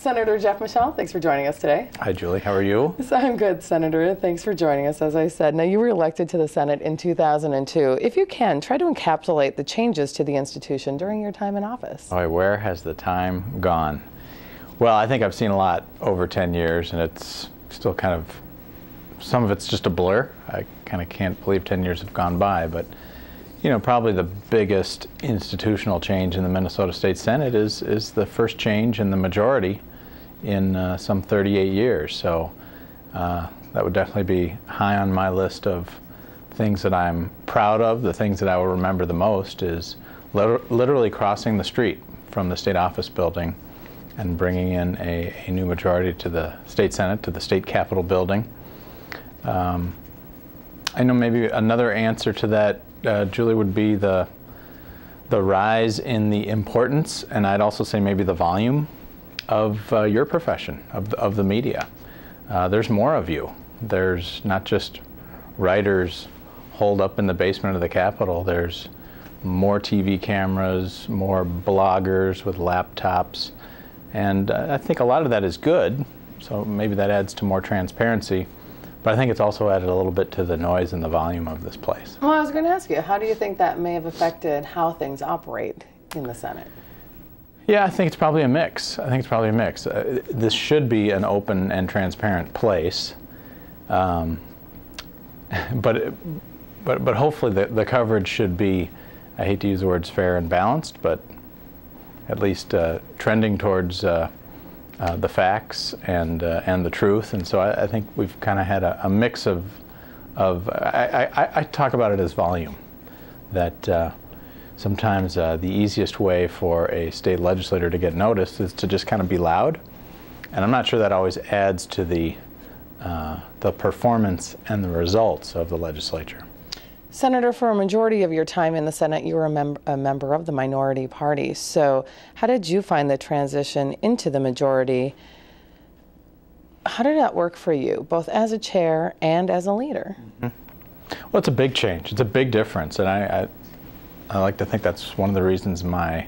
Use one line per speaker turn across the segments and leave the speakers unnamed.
Senator Geoff Michel, thanks for joining us today.
Hi, Julie. How are you?
So I'm good, Senator. Thanks for joining us, as I said. Now, you were elected to the Senate in 2002. If you can, try to encapsulate the changes to the institution during your time in office.
Boy, where has the time gone? Well, I think I've seen a lot over 10 years, and it's still kind of, some of it's just a blur. I kind of can't believe 10 years have gone by, but you know, probably the biggest institutional change in the Minnesota State Senate is the first change in the majority in some 38 years. So that would definitely be high on my list of things that I'm proud of. The things that I will remember the most is literally crossing the street from the state office building and bringing in a new majority to the state Senate, to the state capitol building. I know maybe another answer to that, Julie, would be the rise in the importance, and I'd also say maybe the volume of your profession, of the media. There's more of you. There's not just writers holed up in the basement of the Capitol. There's more TV cameras, more bloggers with laptops, and I think a lot of that is good, so maybe that adds to more transparency. But I think it's also added a little bit to the noise and the volume of this place.
Well, I was going to ask you, how do you think that may have affected how things operate in the Senate?
Yeah, I think it's probably a mix. This should be an open and transparent place, but hopefully the coverage should be, I hate to use the words fair and balanced, but at least trending towards the facts and the truth. And so I think we've kind of had a mix of I talk about it as volume, that sometimes the easiest way for a state legislator to get noticed is to just kind of be loud, and I'm not sure that always adds to the performance and the results of the legislature.
Senator, for a majority of your time in the Senate, you were a member of the minority party. So how did you find the transition into the majority? How did that work for you, both as a chair and as a leader?
Mm-hmm. Well, it's a big change. It's a big difference. And I like to think that's one of the reasons my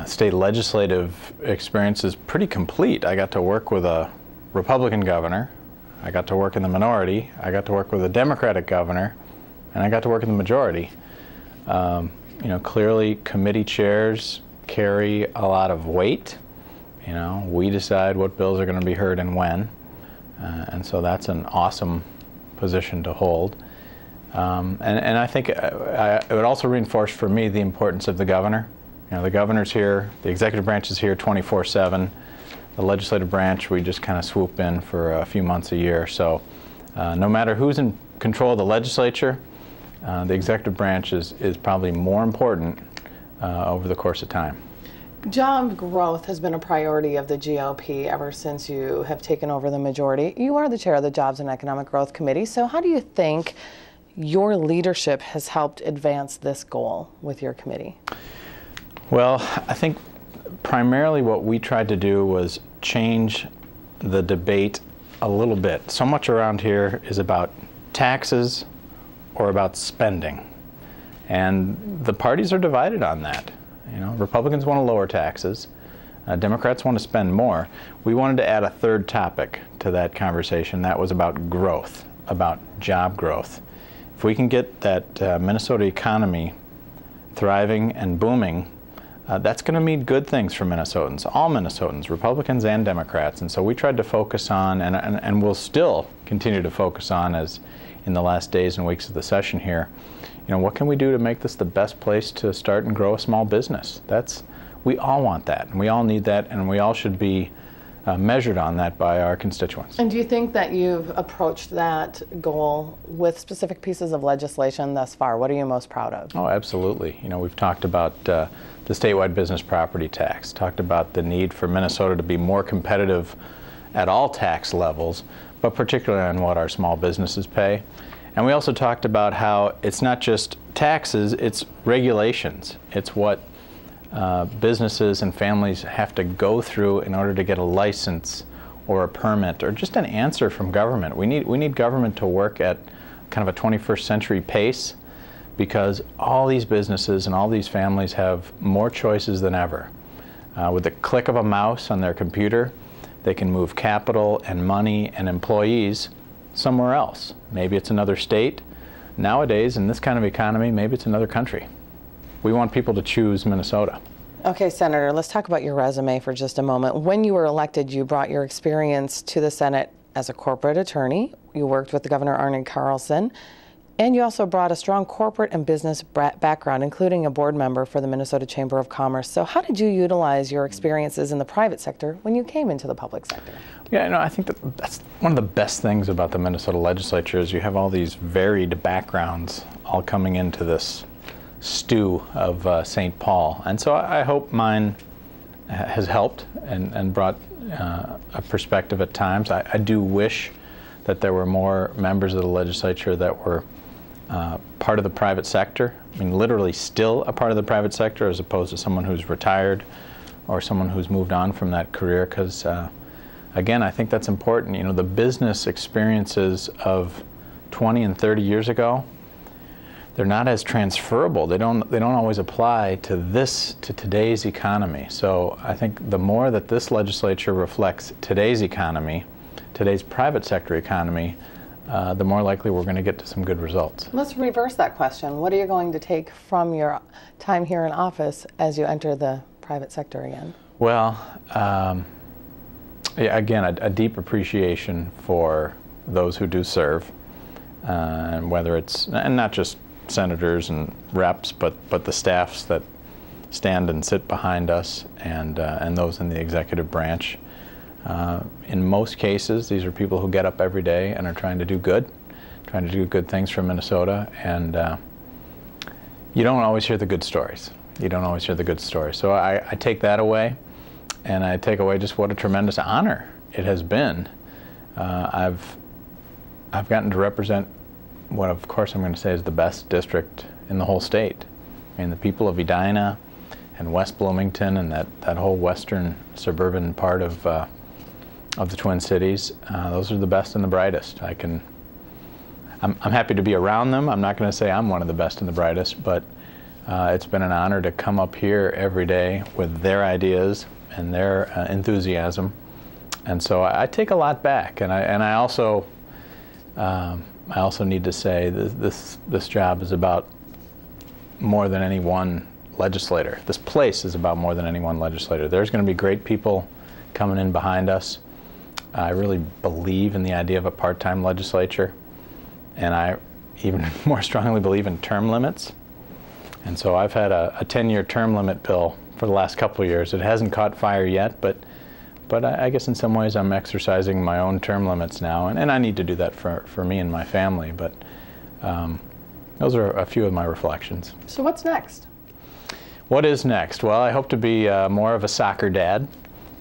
state legislative experience is pretty complete. I got to work with a Republican governor. I got to work in the minority. I got to work with a Democratic governor. And I got to work in the majority. You know, clearly committee chairs carry a lot of weight. You know, we decide what bills are going to be heard and when. And so that's an awesome position to hold. And I think it would also reinforce for me the importance of the governor. You know, the governor's here, the executive branch is here 24/7. The legislative branch, we just kind of swoop in for a few months a year. So no matter who's in control of the legislature, the executive branch is probably more important over the course of time.
Job growth has been a priority of the GOP ever since you have taken over the majority. You are the chair of the Jobs and Economic Growth Committee, so how do you think your leadership has helped advance this goal with your committee?
Well, I think primarily what we tried to do was change the debate a little bit. So much around here is about taxes or about spending, and the parties are divided on that. You know, Republicans want to lower taxes, Democrats want to spend more. We wanted to add a third topic to that conversation. That was about growth, about job growth. If we can get that Minnesota economy thriving and booming, that's going to mean good things for Minnesotans, all Minnesotans, Republicans and Democrats. And so we tried to focus on, and we'll still continue to focus on, as in the last days and weeks of the session here, you know, what can we do to make this the best place to start and grow a small business? We all want that, and we all need that, and we all should be measured on that by our constituents.
And do you think that you've approached that goal with specific pieces of legislation thus far? What are you most proud of?
Oh, absolutely. You know, we've talked about the statewide business property tax, talked about the need for Minnesota to be more competitive at all tax levels, but particularly on what our small businesses pay. And we also talked about how it's not just taxes, it's regulations. It's what businesses and families have to go through in order to get a license or a permit or just an answer from government. We need government to work at kind of a 21st century pace, because all these businesses and all these families have more choices than ever. With the click of a mouse on their computer, they can move capital and money and employees somewhere else. Maybe it's another state. Nowadays, in this kind of economy, maybe it's another country. We want people to choose Minnesota.
Okay, Senator, let's talk about your resume for just a moment. When you were elected, you brought your experience to the Senate as a corporate attorney. You worked with the Governor Arne Carlson, and you also brought a strong corporate and business background, including a board member for the Minnesota Chamber of Commerce. So how did you utilize your experiences in the private sector when you came into the public sector?
Yeah, I think that's one of the best things about the Minnesota legislature is you have all these varied backgrounds all coming into this stew of St. Paul. And so I hope mine has helped and brought a perspective at times. I do wish that there were more members of the legislature that were part of the private sector. I mean, literally still a part of the private sector as opposed to someone who's retired or someone who's moved on from that career, because again, I think that's important. You know, the business experiences of 20 and 30 years ago, they're not as transferable. They don't always apply to today's economy. So I think the more that this legislature reflects today's economy, today's private sector economy, the more likely we're going to get to some good results.
Let's reverse that question. What are you going to take from your time here in office as you enter the private sector again?
Well, yeah, again, a deep appreciation for those who do serve, and whether it's, and not just senators and reps, but the staffs that stand and sit behind us, and those in the executive branch. In most cases, these are people who get up every day and are trying to do good things for Minnesota, and you don't always hear the good stories. You don't always hear the good stories. So I take that away, and I take away just what a tremendous honor it has been. I've gotten to represent what, of course, I'm going to say is the best district in the whole state. I mean, the people of Edina and West Bloomington and that whole western suburban part of the Twin Cities, those are the best and the brightest. I'm happy to be around them. I'm not going to say I'm one of the best and the brightest, but it's been an honor to come up here every day with their ideas and their enthusiasm. And so I take a lot back, and I also need to say this job is about more than any one legislator. This place is about more than any one legislator. There's going to be great people coming in behind us. I really believe in the idea of a part-time legislature, and I even more strongly believe in term limits. And so I've had a 10-year term limit bill for the last couple of years. It hasn't caught fire yet, but I guess in some ways I'm exercising my own term limits now, and I need to do that for me and my family. But those are a few of my reflections.
So what's next?
What is next? Well, I hope to be more of a soccer dad.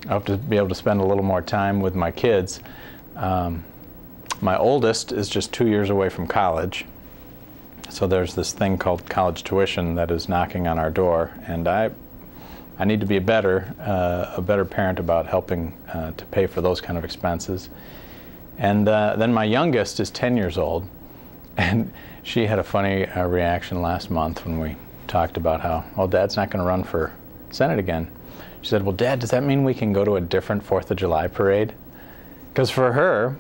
I hope to be able to spend a little more time with my kids. My oldest is just 2 years away from college, so there's this thing called college tuition that is knocking on our door, and I need to be a better parent about helping to pay for those kind of expenses. And then my youngest is 10 years old, and she had a funny reaction last month when we talked about how, well, Dad's not going to run for Senate again. She said, well, Dad, does that mean we can go to a different 4th of July parade? Because for her,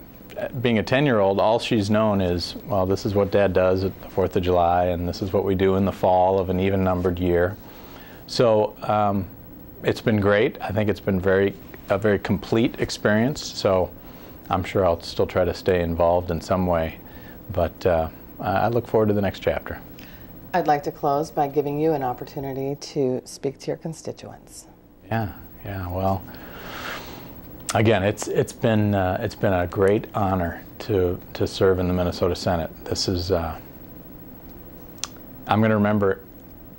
being a 10-year-old, all she's known is, well, this is what Dad does at the 4th of July, and this is what we do in the fall of an even-numbered year. So it's been great. I think it's been a very complete experience. So I'm sure I'll still try to stay involved in some way. But I look forward to the next chapter.
I'd like to close by giving you an opportunity to speak to your constituents.
Yeah. Well, again, it's been a great honor to serve in the Minnesota Senate. This is I'm going to remember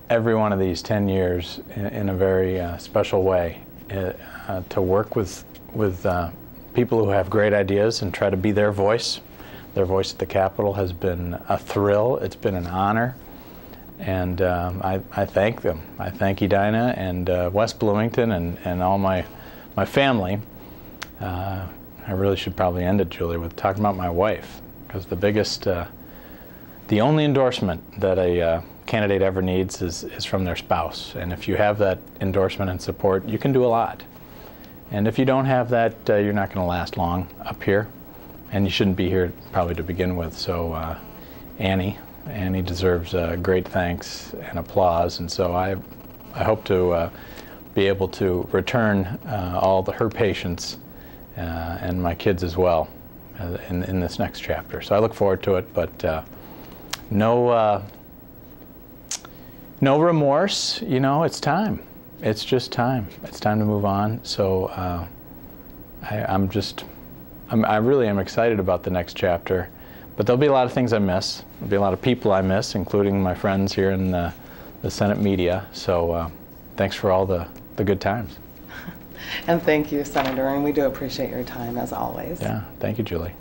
every one of these 10 years in a very special way. To work with people who have great ideas and try to be their voice. Their voice at the Capitol has been a thrill. It's been an honor. And I thank them. I thank Edina and West Bloomington and all my family. I really should probably end it, Julie, with talking about my wife, because the only endorsement that a candidate ever needs is from their spouse. And if you have that endorsement and support, you can do a lot. And if you don't have that, you're not going to last long up here. And you shouldn't be here probably to begin with. So Annie deserves great thanks and applause. And so I hope to be able to return all her patience and my kids as well in this next chapter. So I look forward to it, but no remorse. You know, it's time. It's just time. It's time to move on. So I really am excited about the next chapter, but there'll be a lot of things I miss. There'll be a lot of people I miss, including my friends here in the Senate media. So thanks for all the good times.
And thank you, Senator, and we do appreciate your time as always.
Yeah, thank you, Julie.